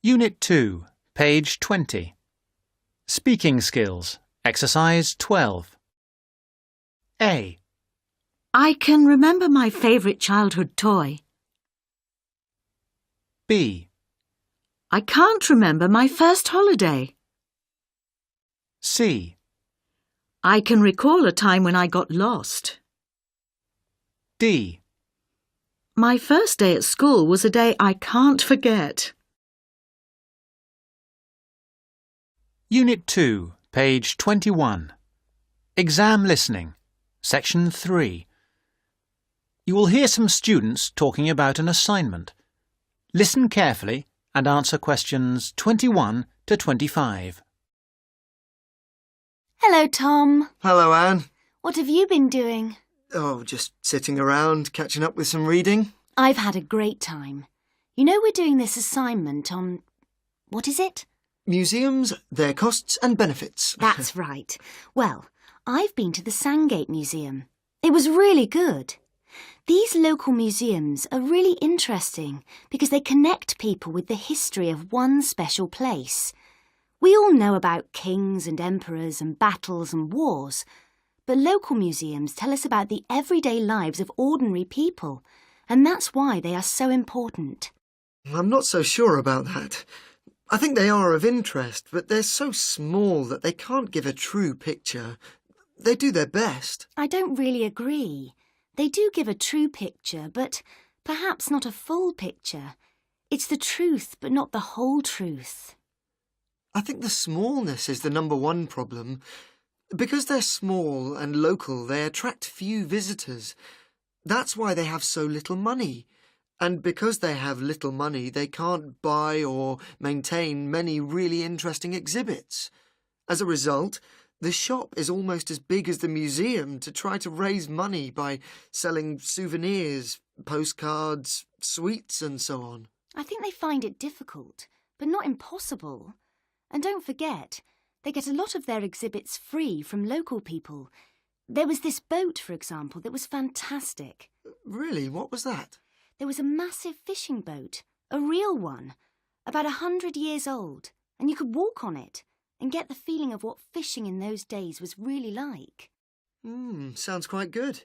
Unit 2, page 20. Speaking skills, exercise 12. A. I can remember my favourite childhood toy. B. I can't remember my first holiday. C. I can recall a time when I got lost. D. My first day at school was a day I can't forget. Unit 2, page 21. Exam listening, section 3. You will hear some students talking about an assignment. Listen carefully and answer questions 21 to 25. Hello, Tom. Hello, Anne. What have you been doing? Oh, just sitting around, catching up with some reading. I've had a great time. You know we're doing this assignment on... what is it? Museums, their costs and benefits. That's right. Well, I've been to the Sandgate Museum. It was really good. These local museums are really interesting because they connect people with the history of one special place. We all know about kings and emperors and battles and wars, but local museums tell us about the everyday lives of ordinary people, and that's why they are so important. I'm not so sure about that. I think they are of interest, but they're so small that they can't give a true picture. They do their best. I don't really agree. They do give a true picture, but perhaps not a full picture. It's the truth, but not the whole truth. I think the smallness is the number one problem. Because they're small and local, they attract few visitors. That's why they have so little money. And because they have little money, they can't buy or maintain many really interesting exhibits. As a result, the shop is almost as big as the museum to try to raise money by selling souvenirs, postcards, sweets and so on. I think they find it difficult, but not impossible. And don't forget, they get a lot of their exhibits free from local people. There was this boat, for example, that was fantastic. Really? What was that? There was a massive fishing boat, a real one, about 100 years old, and you could walk on it and get the feeling of what fishing in those days was really like. Sounds quite good.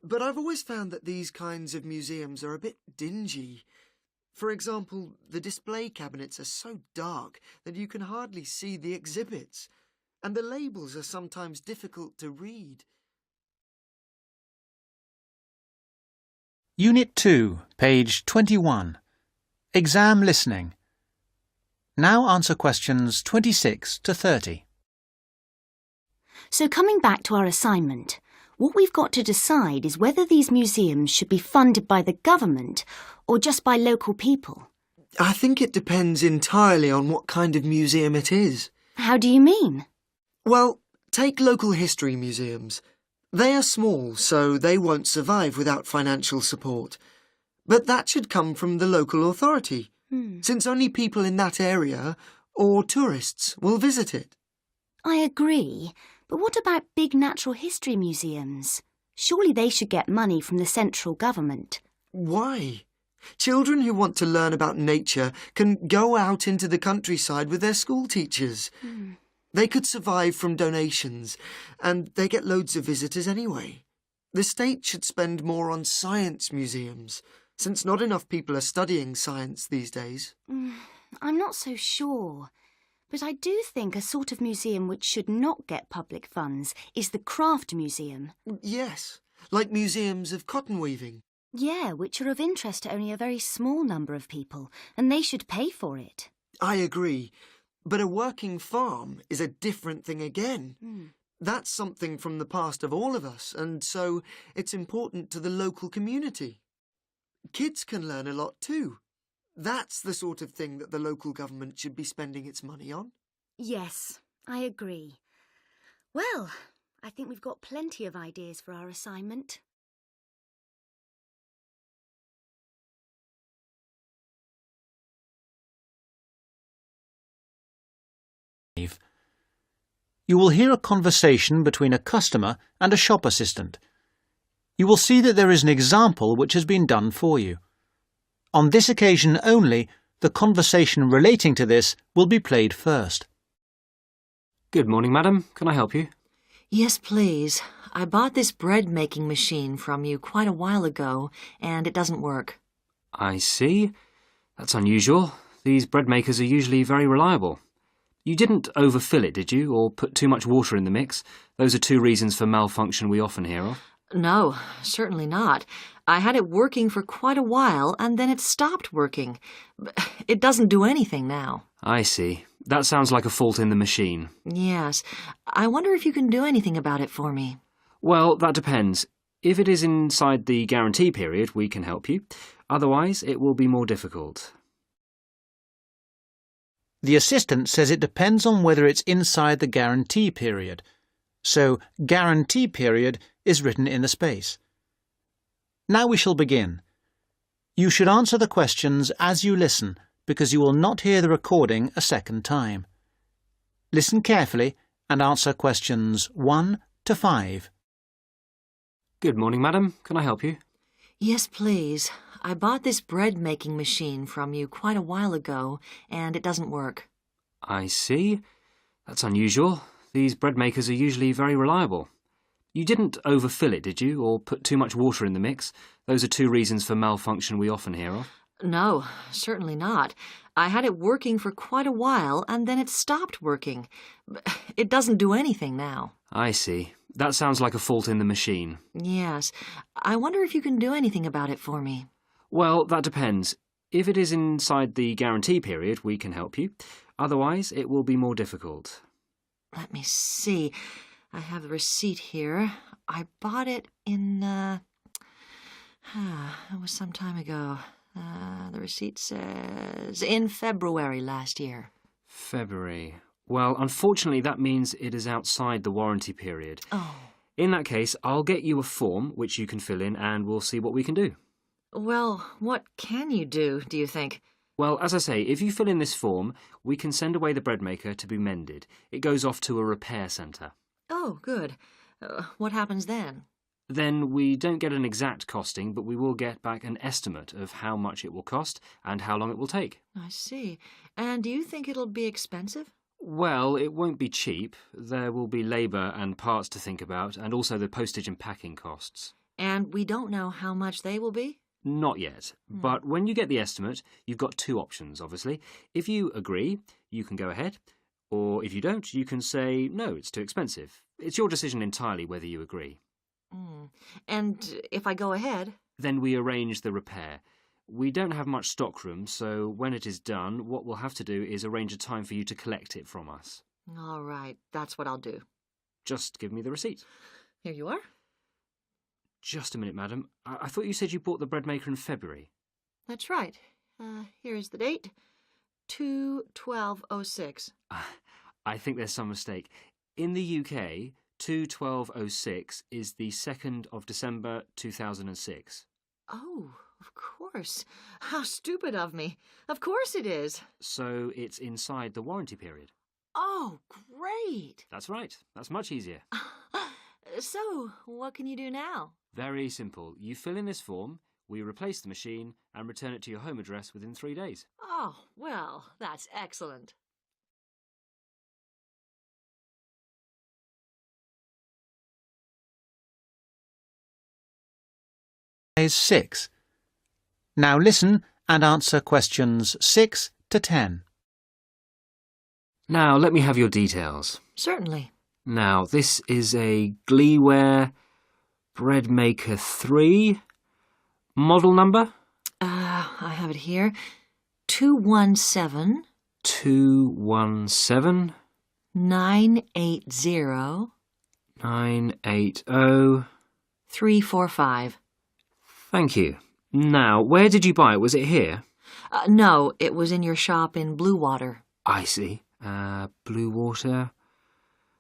But I've always found that these kinds of museums are a bit dingy. For example, the display cabinets are so dark that you can hardly see the exhibits, and the labels are sometimes difficult to read. Unit 2, page 21. Exam listening. Now answer questions 26 to 30. So coming back to our assignment, what we've got to decide is whether these museums should be funded by the government or just by local people. I think it depends entirely on what kind of museum it is. How do you mean? Well, take local history museums. They are small, so they won't survive without financial support. But that should come from the local authority, since only people in that area or tourists will visit it. I agree, but what about big natural history museums? Surely they should get money from the central government. Why? Children who want to learn about nature can go out into the countryside with their school teachers. They could survive from donations, and they get loads of visitors anyway. The state should spend more on science museums, since not enough people are studying science these days. I'm not so sure, but I do think a sort of museum which should not get public funds is the craft museum. Yes, like museums of cotton weaving. Yeah, which are of interest to only a very small number of people, and they should pay for it. I agree. But a working farm is a different thing again. That's something from the past of all of us, and so it's important to the local community. Kids can learn a lot too. That's the sort of thing that the local government should be spending its money on. Yes, I agree. Well, I think we've got plenty of ideas for our assignment. You will hear a conversation between a customer and a shop assistant. You will see that there is an example which has been done for you. On this occasion only, The conversation relating to this will be played first. Good morning, madam. Can I help you? Yes, please. I bought this bread-making machine from you quite a while ago, and it doesn't work. I see. That's unusual. These bread makers are usually very reliable. You didn't overfill it, did you, or put too much water in the mix? Those are two reasons for malfunction we often hear of. No, certainly not. I had it working for quite a while, and then it stopped working. It doesn't do anything now. I see. That sounds like a fault in the machine. Yes. I wonder if you can do anything about it for me. Well, that depends. If it is inside the guarantee period, we can help you. Otherwise, it will be more difficult. The assistant says it depends on whether it's inside the guarantee period. So, guarantee period is written in the space. Now we shall begin. You should answer the questions as you listen, because you will not hear the recording a second time. Listen carefully and answer questions 1 to 5. Good morning, madam. Can I help you? Yes, please. I bought this bread-making machine from you quite a while ago, and it doesn't work. I see. That's unusual. These bread makers are usually very reliable. You didn't overfill it, did you, or put too much water in the mix? Those are two reasons for malfunction we often hear of. No, certainly not. I had it working for quite a while, and then it stopped working. It doesn't do anything now. I see. That sounds like a fault in the machine. Yes. I wonder if you can do anything about it for me. Well, that depends. If it is inside the guarantee period, we can help you. Otherwise, it will be more difficult. Let me see. I have the receipt here. I bought it in, it was some time ago. The receipt says in February last year. February. Well, unfortunately, that means it is outside the warranty period. Oh. In that case, I'll get you a form which you can fill in and we'll see what we can do. Well, what can you do you think? Well, as I say, if you fill in this form, we can send away the bread maker to be mended. It goes off to a repair centre. Oh, good. What happens then? Then we don't get an exact costing, but we will get back an estimate of how much it will cost and how long it will take. I see. And do you think it'll be expensive? Well, it won't be cheap. There will be labour and parts to think about, and also the postage and packing costs. And we don't know how much they will be? Not yet. But when you get the estimate, you've got two options, obviously. If you agree, you can go ahead. Or if you don't, you can say, no, it's too expensive. It's your decision entirely whether you agree. And if I go ahead? Then we arrange the repair. We don't have much stockroom, so when it is done, what we'll have to do is arrange a time for you to collect it from us. All right, that's what I'll do. Just give me the receipt. Here you are. Just a minute, madam. I thought you said you bought the bread maker in February. That's right. Here is the date. 2/12/06. I think there's some mistake. In the UK, 2/12/06 is the 2nd of December 2006. Oh, of course. How stupid of me. Of course it is. So it's inside the warranty period. Oh, great. That's right. That's much easier. So, what can you do now? Very simple. You fill in this form, we replace the machine, and return it to your home address within 3 days. Oh, well, that's excellent. Is 6. Now listen and answer questions 6 to 10. Now, let me have your details. Certainly. Now, this is a Gleeware Bread Maker 3. Model number? I have it here. 217 217 980 980. 345. Thank you. Now, where did you buy it? Was it here? No, it was in your shop in Bluewater. I see. Blue Water.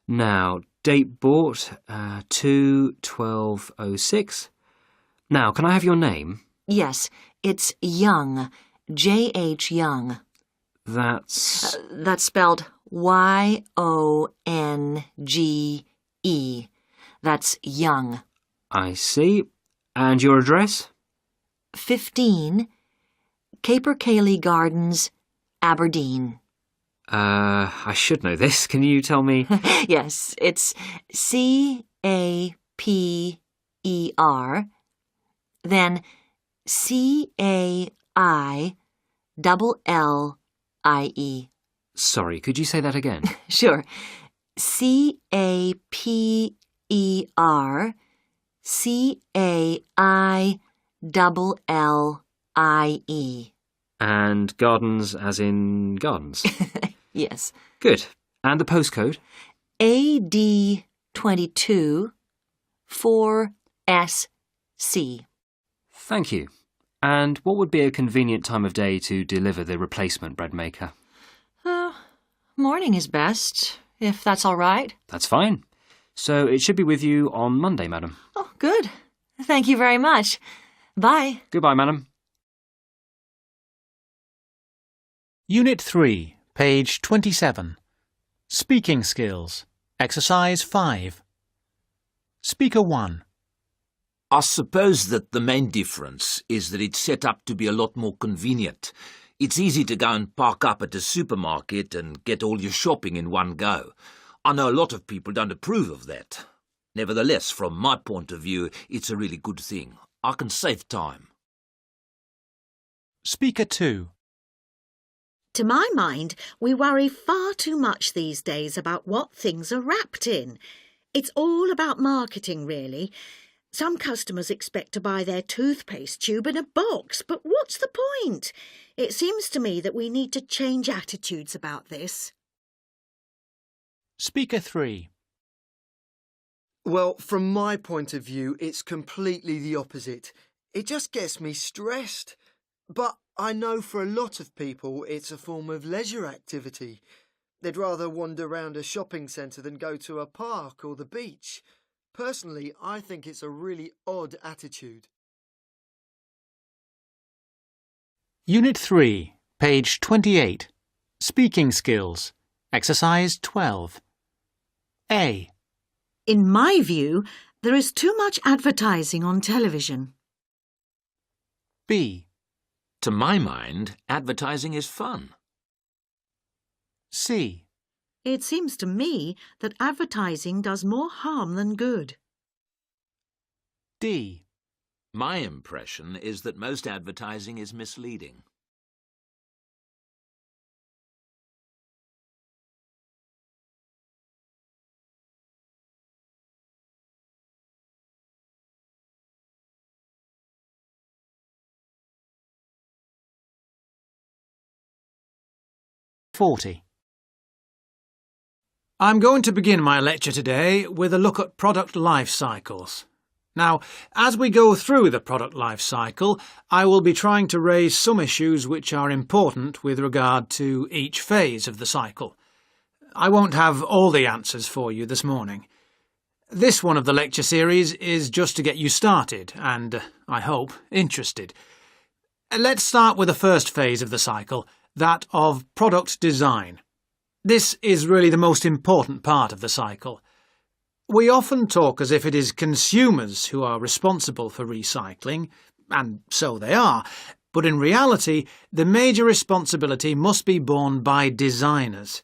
Now, date bought, 2/12/06. Now, can I have your name? Yes, it's Young. J.H. Young. That's... That's spelled Y-O-N-G-E. That's Young. I see. And your address? 15 Capercaillie Gardens, Aberdeen. I should know this. Can you tell me? Yes, it's C-A-P-E-R, then C-A-I-L-L-I-E. Sorry, could you say that again? Sure. C-A-P-E-R, C-A-I-L-L-I-E. And gardens as in gardens? Yes. Good. And the postcode? AD22 4SC. Thank you. And what would be a convenient time of day to deliver the replacement bread maker? Morning is best, if that's all right. That's fine. So it should be with you on Monday, madam. Oh, good. Thank you very much. Bye. Goodbye, madam. Unit 3, page 27. Speaking skills. Exercise 5. Speaker 1. I suppose that the main difference is that it's set up to be a lot more convenient. It's easy to go and park up at the supermarket and get all your shopping in one go. I know a lot of people don't approve of that. Nevertheless, from my point of view, it's a really good thing. I can save time. Speaker 2. To my mind, we worry far too much these days about what things are wrapped in. It's all about marketing, really. Some customers expect to buy their toothpaste tube in a box, but what's the point? It seems to me that we need to change attitudes about this. Speaker 3. Well, from my point of view, it's completely the opposite. It just gets me stressed. But I know for a lot of people it's a form of leisure activity. They'd rather wander around a shopping centre than go to a park or the beach. Personally, I think it's a really odd attitude. Unit 3, page 28. Speaking skills. Exercise 12. A. In my view, there is too much advertising on television. B. To my mind, advertising is fun. C. It seems to me that advertising does more harm than good. D. My impression is that most advertising is misleading. I'm going to begin my lecture today with a look at product life cycles. Now, as we go through the product life cycle, I will be trying to raise some issues which are important with regard to each phase of the cycle. I won't have all the answers for you this morning. This one of the lecture series is just to get you started and, I hope, interested. Let's start with the first phase of the cycle, that of product design. This is really the most important part of the cycle. We often talk as if it is consumers who are responsible for recycling, and so they are, but in reality, the major responsibility must be borne by designers.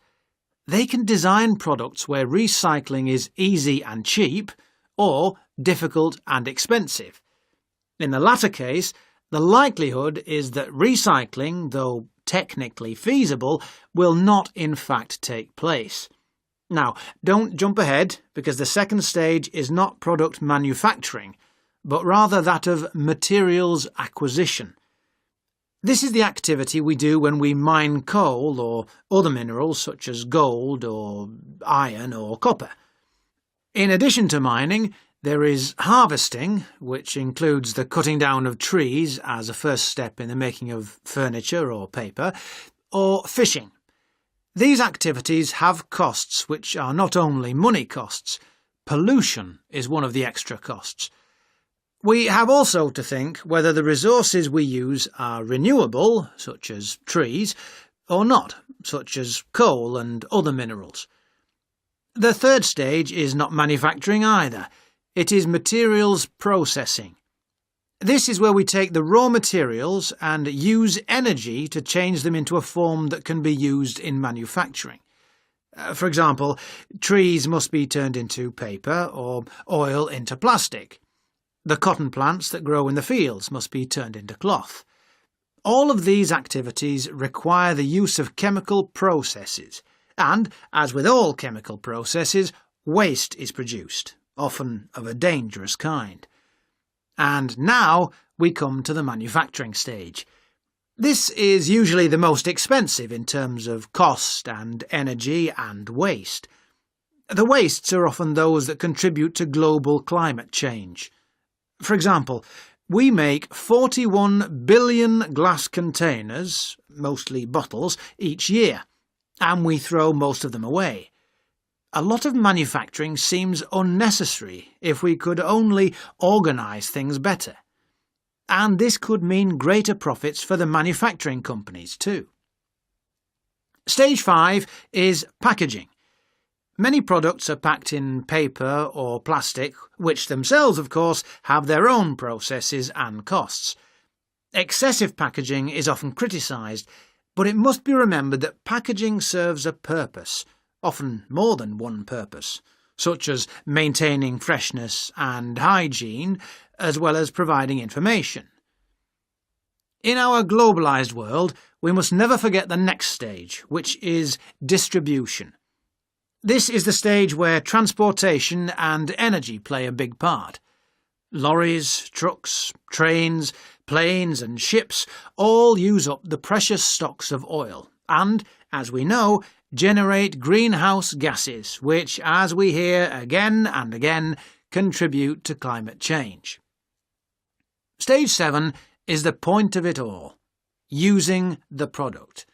They can design products where recycling is easy and cheap, or difficult and expensive. In the latter case, the likelihood is that recycling, though technically feasible, will not in fact take place. Now, don't jump ahead, because the second stage is not product manufacturing, but rather that of materials acquisition. This is the activity we do when we mine coal or other minerals such as gold or iron or copper. In addition to mining, there is harvesting, which includes the cutting down of trees as a first step in the making of furniture or paper, or fishing. These activities have costs which are not only money costs. Pollution is one of the extra costs. We have also to think whether the resources we use are renewable, such as trees, or not, such as coal and other minerals. The third stage is not manufacturing either. It is materials processing. This is where we take the raw materials and use energy to change them into a form that can be used in manufacturing. For example, trees must be turned into paper or oil into plastic. The cotton plants that grow in the fields must be turned into cloth. All of these activities require the use of chemical processes, and, as with all chemical processes, waste is produced, often of a dangerous kind. And now we come to the manufacturing stage. This is usually the most expensive in terms of cost and energy and waste. The wastes are often those that contribute to global climate change. For example, we make 41 billion glass containers, mostly bottles, each year, and we throw most of them away. A lot of manufacturing seems unnecessary if we could only organise things better. And this could mean greater profits for the manufacturing companies too. Stage 5 is packaging. Many products are packed in paper or plastic, which themselves, of course, have their own processes and costs. Excessive packaging is often criticised, but it must be remembered that packaging serves a purpose, often more than one purpose, such as maintaining freshness and hygiene, as well as providing information. In our globalised world, we must never forget the next stage, which is distribution. This is the stage where transportation and energy play a big part. Lorries, trucks, trains, planes and ships all use up the precious stocks of oil and, as we know, generate greenhouse gases, which, as we hear again and again, contribute to climate change. Stage 7 is the point of it all, using the product.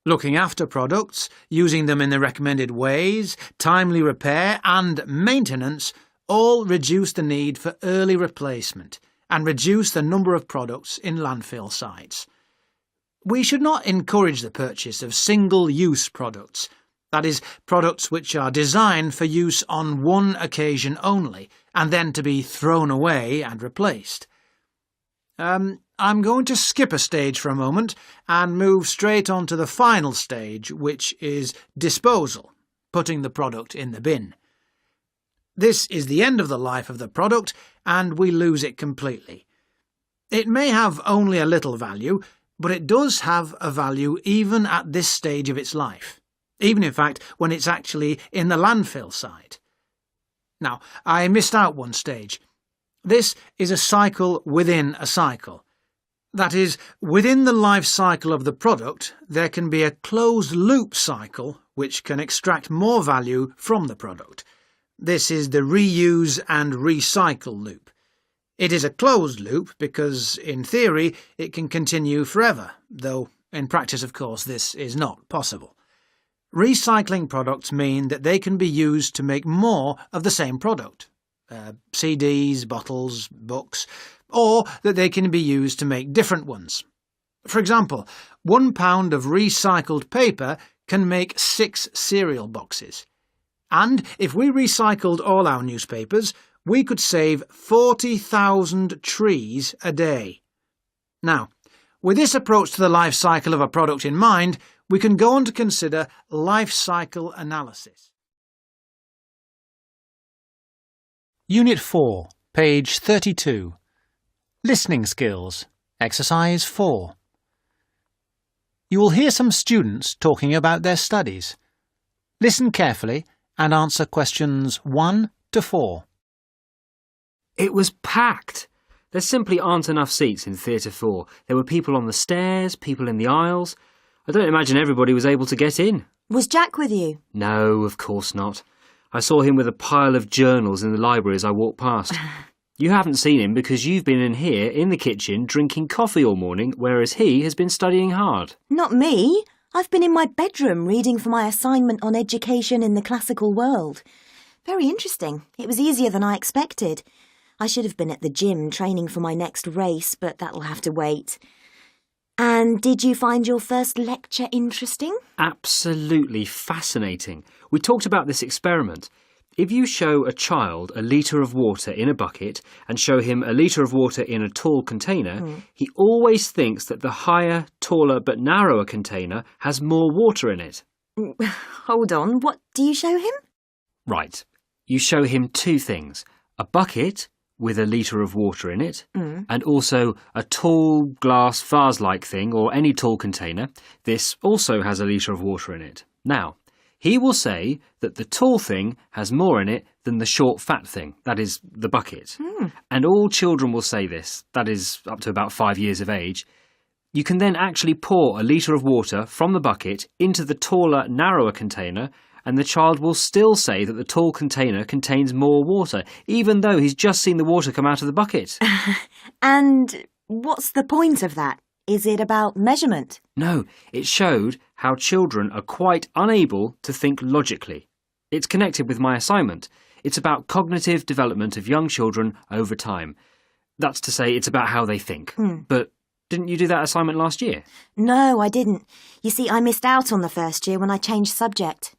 Looking after products, using them in the recommended ways, timely repair and maintenance all reduce the need for early replacement and reduce the number of products in landfill sites. We should not encourage the purchase of single-use products, that is, products which are designed for use on one occasion only and then to be thrown away and replaced. I'm going to skip a stage for a moment and move straight on to the final stage, which is disposal, putting the product in the bin. This is the end of the life of the product, and we lose it completely. It may have only a little value, but it does have a value even at this stage of its life, even in fact when it's actually in the landfill site. Now, I missed out one stage. This is a cycle within a cycle. That is, within the life cycle of the product, there can be a closed-loop cycle which can extract more value from the product. This is the reuse and recycle loop. It is a closed loop because, in theory, it can continue forever, though in practice, of course, this is not possible. Recycling products mean that they can be used to make more of the same product. CDs, bottles, books, or that they can be used to make different ones. For example, 1 pound of recycled paper can make 6 cereal boxes. And if we recycled all our newspapers, we could save 40,000 trees a day. Now, with this approach to the life cycle of a product in mind, we can go on to consider life cycle analysis. Unit 4, page 32. Listening skills, exercise 4. You will hear some students talking about their studies. Listen carefully and answer questions 1 to 4. It was packed. There simply aren't enough seats in Theatre 4. There were people on the stairs, people in the aisles. I don't imagine everybody was able to get in. Was Jack with you? No, of course not. I saw him with a pile of journals in the library as I walked past. You haven't seen him because you've been in here in the kitchen drinking coffee all morning, whereas he has been studying hard. Not me. I've been in my bedroom reading for my assignment on education in the classical world. Very interesting. It was easier than I expected. I should have been at the gym training for my next race, but that'll have to wait. And did you find your first lecture interesting? Absolutely fascinating. We talked about this experiment. If you show a child a litre of water in a bucket and show him a litre of water in a tall container, he always thinks that the higher, taller but narrower container has more water in it. Hold on, what do you show him? Right. You show him two things. A bucket with a litre of water in it, and also a tall glass vase-like thing or any tall container. This also has a litre of water in it. Now, he will say that the tall thing has more in it than the short fat thing, that is, the bucket. And all children will say this, that is, up to about 5 years of age. You can then actually pour a litre of water from the bucket into the taller, narrower container, and the child will still say that the tall container contains more water, even though he's just seen the water come out of the bucket. And what's the point of that? Is it about measurement? No, it showed how children are quite unable to think logically. It's connected with my assignment. It's about cognitive development of young children over time. That's to say, it's about how they think. But didn't you do that assignment last year? No, I didn't. You see, I missed out on the first year when I changed subject.